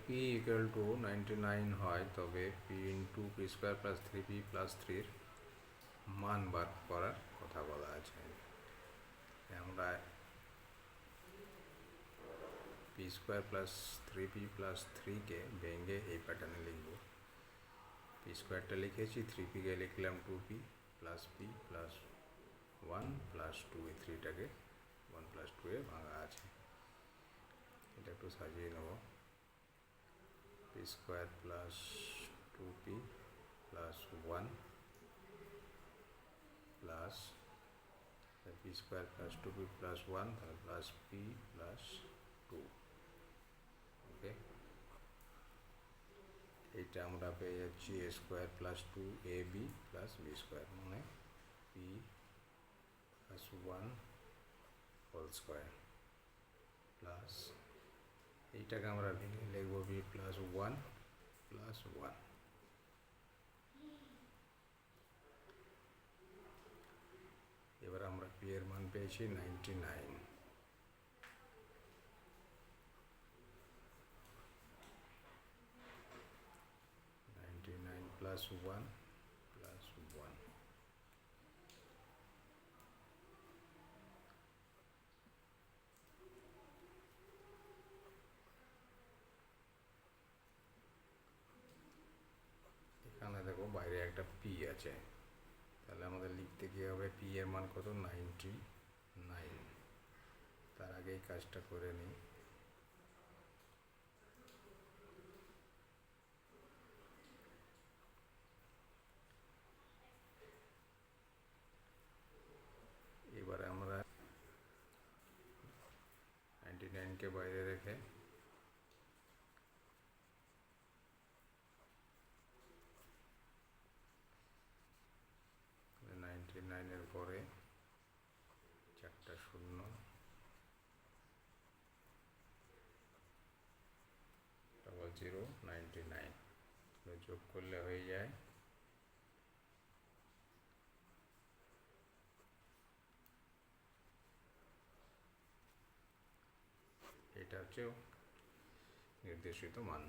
P equal to 99 হয় তবে P into P square plus 3p plus 3 মান বার করার কথা বলা আছে। আমরা P square plus 3p plus 3কে ভেঙে এই প্যাটার্নে লিখব। পি স্কোয়ারটা লিখেছি, 3pকে লিখলাম 2p plus p plus 1 plus 2, এই 3টাকে 1 প্লাস 2 এ ভাঙা আছে। এটা একটু সাজিয়ে নেব। P square plus 2p plus 1 plus P square plus 2p plus 1 তাহলে প্লাস p প্লাস 2। ওকে, এইটা আমরা পেয়ে যাচ্ছি a square plus 2ab plus b square, মানে p plus 1 whole square plus এইটাকে আমরা ভেঙে লিখব b প্লাস 1 প্লাস 1। এবার আমরা p এর মান পেয়েছি 99। 99 প্লাস 1 প্লাস 1। এখানে দেখো বাইরে একটা p আছে, তাহলে আমাদের লিখতে গিয়ে হবে p এর মান কত, 99। তার আগে এই কাজটা করে নিই। এবারে আমরা 99কে বাইরে রেখে নাইনের পরে 4টা শূন্য, ডবল 0, 99 যোগ করলে হয়ে যায় এটা হচ্ছে নির্দেশিত মান।